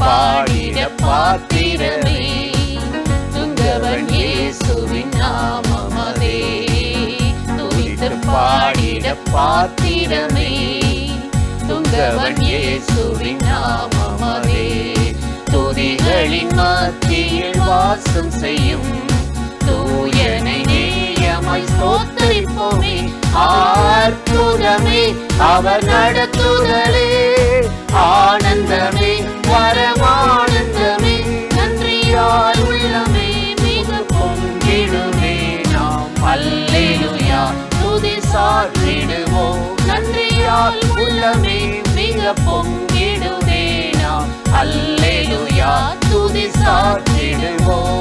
பாடிட பாத்திரமே, துங்கவன் இயேசுவின் நாமமதே. துதித்து பாடிட பாத்திரமே, துங்கவன் இயேசுவின் நாமமதே. துதிகளின் மத்தியில் வாசம் செய்யும் தூயனை நேயமாய் ஸ்தோத்திரிப்போமே. அற்புதமே அவர் நடத்துதலே, ஆனந்தமே பரமானந்தமே. நன்றியால் உள்ளமே மிக பொங்கிடுமே நாம். அல்லேலூயா துதி சாற்றிடுவோம். நன்றியால் உள்ளமே மிக பொங்கிடுமே நாம். அல்லேலூயா துதி சாற்றிடுவோம்.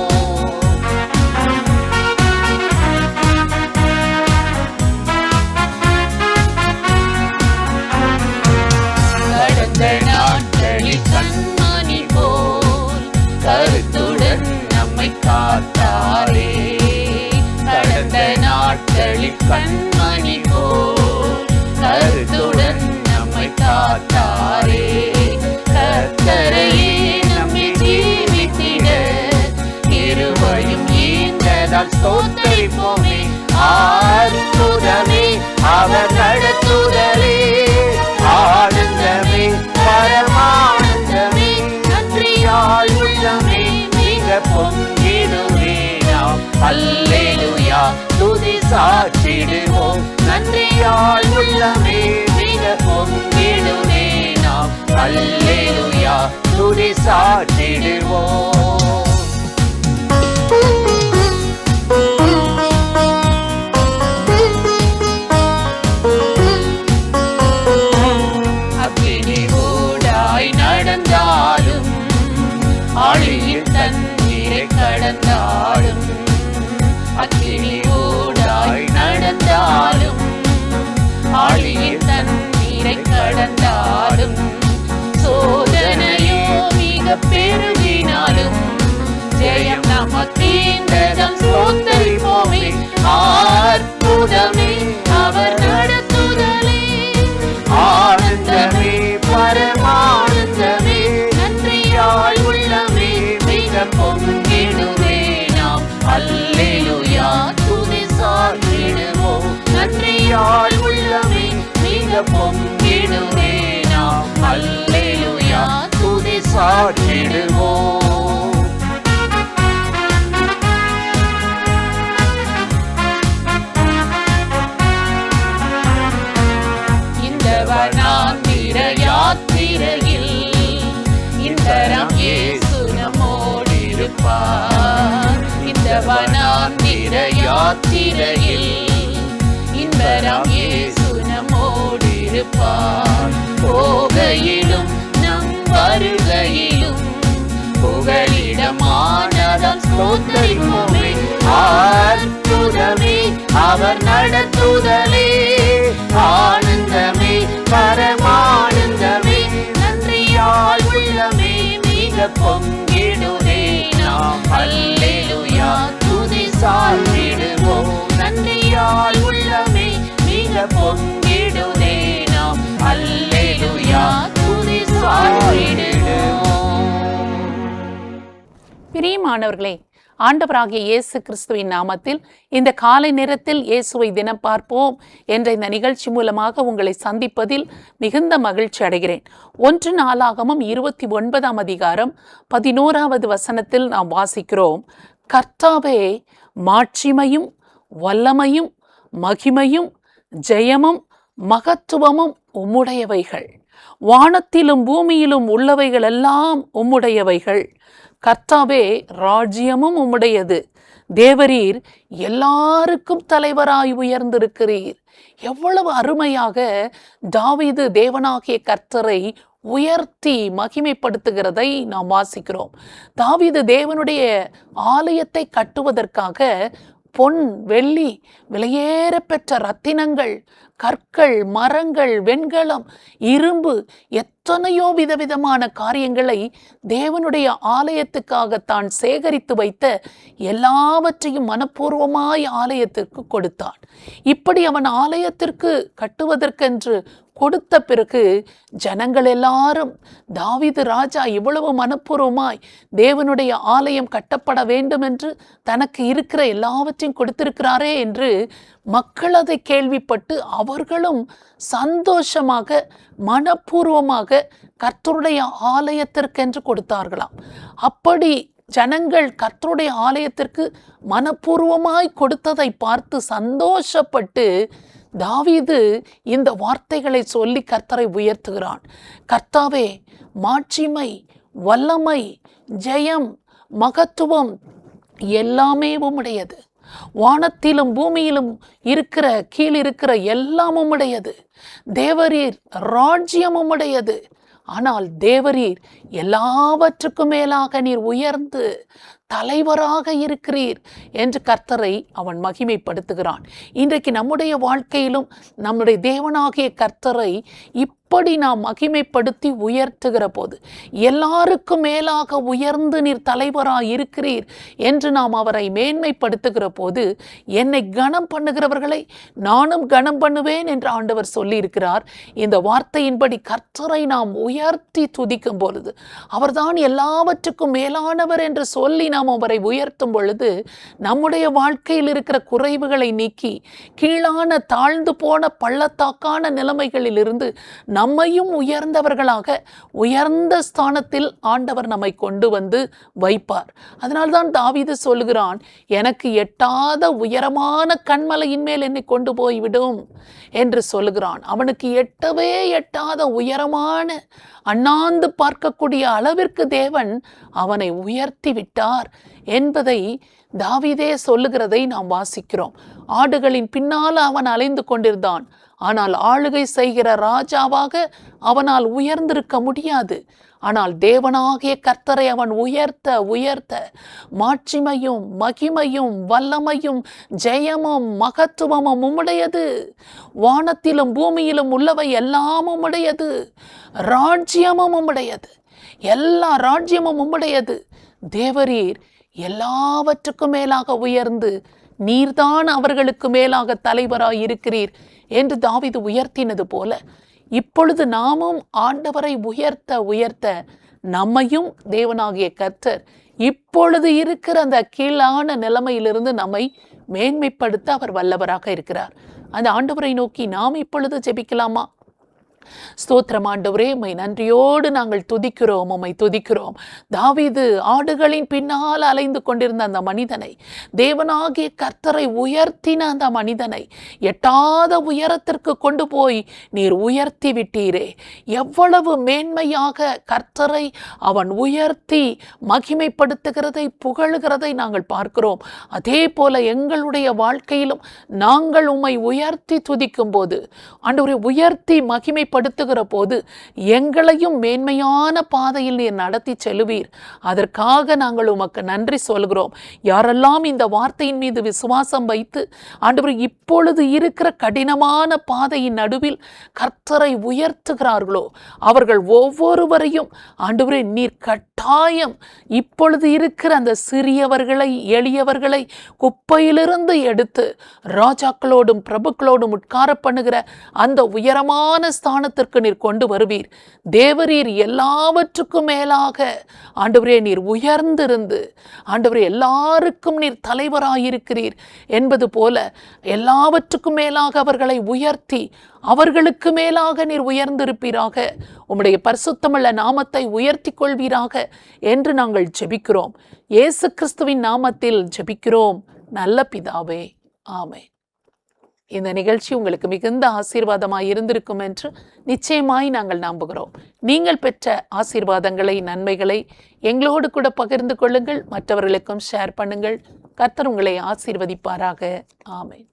நாட்களில் கண்மணி போல் கருத்துடன் நம்மை காத்தாரே. கடந்த நாட்களில் கண்மணி போல் கருத்துடன் நம்மை காத்தாரே. கர்த்தரையே நம்மை ஜீவித்திட இருவையும் ஈந்ததால் ஸ்தோத்திரிப்போமே. அற்புதமே அவர் நடத்துதலே, ஆனந்தமே பரமானந்தமே. நன்றியால் உள்ளமே மிக பொங்கிடுமே நாம். அல்லேலூயா துதி சாற்றிடுவோம். நன்றியால் உள்ளமே மிக பொங்கிடுமே நாம். அல்லேலூயா துதி சாற்றிடுவோம். நடந்தாலும் ஆழியில் தண்ணீரை கடந்தாலும், அக்கினி ஊடாய் நடந்தாலும் ஆழியில் தண்ணீரை கடந்தாலும், சோதனையோ மிக பெருகினாலும் ஜெயம் நமக்கீந்ததம் ஸ்தோத்திரிப்போமே. அற்புதமே அவர் நடத்துதலே, ஆனந்தமே பரமானந்தமே. நன்றியால் உள்ளமே மிக பொங்கிடுமே நாம். அல்லேலூயா துதி சாற்றிடுவோம். நன்றியால் உள்ளமே மிக பொங்கிடுமே நாம். அல்லேலூயா துதி சாற்றிடுவோம். யாத்திரையில் இந்தரம் இயேசு நம்மோடிருப்பார். இந்த வனாந்திர யாத்திரையில் இன்பரம் இயேசு நம்மோடிருப்பார். போகையிலும் நம் வருகையிலும் புகலிடமானதம் ஸ்தோத்திரிப்போமே. அற்புதமே அவர் நடத்துதலே, ஆனந்தமே பரமானந்தமே. நன்றியால் உள்ளமே மிக பொங்கிடுமே நாம். அல்லேலூயா துதி சாற்றிடுவோம். நன்றியால் உள்ளமே மிக பொங்கிடுமே நாம். அல்லேலூயா துதி சாற்றிடுவோம். பிரியமானவர்களே, ஆண்டவராகிய இயேசு கிறிஸ்துவின் நாமத்தில் இந்த காலை நேரத்தில் இயேசுவை தினம் பார்ப்போம் என்ற இந்த நிகழ்ச்சி மூலமாக உங்களை சந்திப்பதில் மிகுந்த மகிழ்ச்சி அடைகிறேன். 1 நாளாகமம் 29ஆம் அதிகாரம் 11வது வசனத்தில் நாம் வாசிக்கிறோம். கர்த்தாவே, மாட்சிமையும் வல்லமையும் மகிமையும் ஜெயமும் மகத்துவமும் உம்முடையவைகள். வானத்திலும் பூமியிலும் உள்ளவைகள் எல்லாம் உம்முடையவைகள். கர்த்தாவே, ராஜ்யமும் உம்முடையது. தேவரீர் எல்லாருக்கும் தலைவராய் உயர்ந்திருக்கிறீர். எவ்வளவு அருமையாக தாவீது தேவனாகிய கர்த்தரை உயர்த்தி மகிமைப்படுத்துகிறதை நாம் வாசிக்கிறோம். தாவீது தேவனுடைய ஆலயத்தை கட்டுவதற்காக பொன் வெள்ளி விலையேற பெற்ற ரத்தினங்கள் கற்கள், மரங்கள், வெண்கலம், இரும்பு, எத்தனையோ விதவிதமான காரியங்களை தேவனுடைய ஆலயத்துக்காக தான் சேகரித்து வைத்த எல்லாவற்றையும் மனப்பூர்வமாய் ஆலயத்திற்கு கொடுத்தான். இப்படி அவன் ஆலயத்திற்கு கட்டுவதற்கென்று கொடுத்த பிறகு ஜனங்கள் எல்லாரும் தாவீது ராஜா இவ்வளவு மனப்பூர்வமாய் தேவனுடைய ஆலயம் கட்டப்பட வேண்டும் என்று தனக்கு இருக்கிற எல்லாவற்றையும் கொடுத்திருக்கிறாரே என்று மக்கள் அதை கேள்விப்பட்டு அவர்களும் சந்தோஷமாக மனப்பூர்வமாக கர்த்தருடைய ஆலயத்திற்கென்று கொடுத்தார்களாம். அப்படி ஜனங்கள் கர்த்தருடைய ஆலயத்திற்கு மனப்பூர்வமாய் கொடுத்ததை பார்த்து சந்தோஷப்பட்டு தாவீது இந்த வார்த்தைகளை சொல்லி கர்த்தரை உயர்த்துகிறான். கர்த்தாவே, மாட்சிமை, வல்லமை, ஜெயம், மகத்துவம் எல்லாமே உம்முடையது. வானத்திலும் பூமியிலும் இருக்கிற கீழிருக்கிற எல்லாம் உம்முடையது. தேவரீர் ராஜ்யம் உம்முடையது. ஆனால் தேவரீர் எல்லாவற்றுக்கும் மேலாக நீர் உயர்ந்து தலைவராக இருக்கிறீர் என்று கர்த்தரை அவன் மகிமைப்படுத்துகிறான். இன்றைக்கு நம்முடைய வாழ்க்கையிலும் நம்முடைய தேவனாகிய கர்த்தரை இப்படி நாம் மகிமைப்படுத்தி உயர்த்துகிற போது, எல்லாருக்கும் மேலாக உயர்ந்து நீர் தலைவராக இருக்கிறீர் என்று நாம் அவரை மேன்மைப்படுத்துகிற போது, என்னை கனம் பண்ணுகிறவர்களை நானும் கனம் பண்ணுவேன் என்று ஆண்டவர் சொல்லியிருக்கிறார். இந்த வார்த்தையின்படி கர்த்தரை நாம் உயர்த்தி துதிக்கும் பொழுது, அவர்தான் எல்லாவற்றுக்கும் மேலானவர் என்று சொல்லி நாம் அவரை உயர்த்தும் பொழுது, நம்முடைய வாழ்க்கையில் இருக்கிற குறைவுகளை நீக்கி கீழான தாழ்ந்து போன பள்ளத்தாக்கான நிலைமைகளில் இருந்து நம்மையும் உயர்ந்தவர்களாக உயர்ந்த ஸ்தானத்தில் ஆண்டவர் நம்மை கொண்டு வந்து வைப்பார். அதனால்தான் தாவீது சொல்லுகிறான், எனக்கு எட்டாத உயரமான கண்மலையின் மேல் என்னை கொண்டு போய்விடும் என்று சொல்லுகிறான். அவனுக்கு எட்டவே எட்டாத உயரமான அண்ணாந்து பார்க்கக்கூடிய அளவிற்கு தேவன் அவனை உயர்த்தி விட்டார் என்பதை தாவீதே சொல்லுகிறதை நாம் வாசிக்கிறோம். ஆடுகளின் பின்னால் அவன் அலைந்து கொண்டிருந்தான். ஆனால் ஆளுகை செய்கிற ராஜாவாக அவனால் உயர்ந்திருக்க முடியாது. ஆனால் தேவனாகிய கர்த்தரை அவன் உயர்த்த உயர்த்த மாட்சிமையும் மகிமையும் வல்லமையும் ஜெயமும் மகத்துவமும் உம்முடையது. வானத்திலும் பூமியிலும் உள்ளவை எல்லாம் உம்முடையது. ராஜ்யமும் உம்முடையது. எல்லா ராஜ்யமும் உம்முடையது. தேவரீர் எல்லாவற்றுக்கும் மேலாக உயர்ந்து நீர்தான் அவர்களுக்கு மேலாக தலைவராய் இருக்கிறீர் என்று தாவீது உயர்த்தினது போல, இப்பொழுது நாமும் ஆண்டவரை உயர்த்த உயர்த்த நம்மையும் தேவனாகிய கர்த்தர் இப்பொழுது இருக்கிற அந்த கீழான நிலைமையிலிருந்து நம்மை மேன்மைப்படுத்த அவர் வல்லவராக இருக்கிறார். அந்த ஆண்டவரை நோக்கி நாம் இப்பொழுது ஜெபிக்கலாமா? ஸ்தோத்திரம் ஆண்டவரே, உம்மை நன்றியோடு நாங்கள் துதிக்கிறோம், உம்மை துதிக்கிறோம். தாவீது ஆடுகளின் பின்னால் அலைந்து கொண்டிருந்த அந்த மனிதனை, தேவனாகிய கர்த்தரை உயர்த்தின அந்த மனிதனை எட்டாத உயரத்திற்கு கொண்டு போய் நீர் உயர்த்தி விட்டீரே. எவ்வளவு மேன்மையாக கர்த்தரை அவன் உயர்த்தி மகிமைப்படுத்துகிறதை புகழுகிறதை நாங்கள் பார்க்கிறோம். அதே போல எங்களுடைய வாழ்க்கையிலும் நாங்கள் உம்மை உயர்த்தி துதிக்கும் போது, ஆண்டவரை உயர்த்தி மகிமைப்படுத்துகிற போது எங்களையும் மேன்மையான பாதையில் நீர் நடத்தி செல்லுவீர். அதற்காக நாங்கள் உமக்கு நன்றி சொல்கிறோம். யாரெல்லாம் இந்த வார்த்தையின் மீது விசுவாசம் வைத்து ஆண்டவரே இப்பொழுது இருக்கிற கடினமான பாதையின் நடுவில் கர்த்தரை உயர்த்துகிறார்களோ அவர்கள் ஒவ்வொருவரையும் ஆண்டவரே நீர் கட்டாயம் இப்பொழுது இருக்கிற அந்த சிறியவர்களை எளியவர்களை குப்பையிலிருந்து எடுத்து ராஜாக்களோடும் பிரபுக்களோடும் உட்கார பண்ணுகிற அந்த உயரமான ஸ்தானத்திற்கு நீர் கொண்டு வருவீர். தேவரீர் எல்லாவற்றுக்கும் மேலாக ஆண்டவரே நீர் உயர்ந்திருந்து ஆண்டவரே எல்லாருக்கும் நீர் தலைவராயிருக்கிறீர் என்பது போல எல்லாவற்றுக்கும் மேலாக அவர்களை உயர்த்தி அவர்களுக்கு மேலாக நீர் உயர்ந்திருப்பீராக. உம்முடைய பரிசுத்தமுள்ள நாமத்தை உயர்த்தி கொள்வீராக என்று நாங்கள் ஜெபிக்கிறோம். இயேசு கிறிஸ்துவின் நாமத்தில் ஜெபிக்கிறோம் நல்ல பிதாவே, ஆமென். இந்த நிகழ்ச்சி உங்களுக்கு மிகுந்த ஆசீர்வாதமாய் இருந்திருக்கும் என்று நிச்சயமாய் நாங்கள் நம்புகிறோம். நீங்கள் பெற்ற ஆசீர்வாதங்களை நன்மைகளை எங்களோடு கூட பகிர்ந்து கொள்ளுங்கள். மற்றவர்களுக்கும் ஷேர் பண்ணுங்கள். கர்த்தர் உங்களை ஆசீர்வதிப்பாராக. ஆமென்.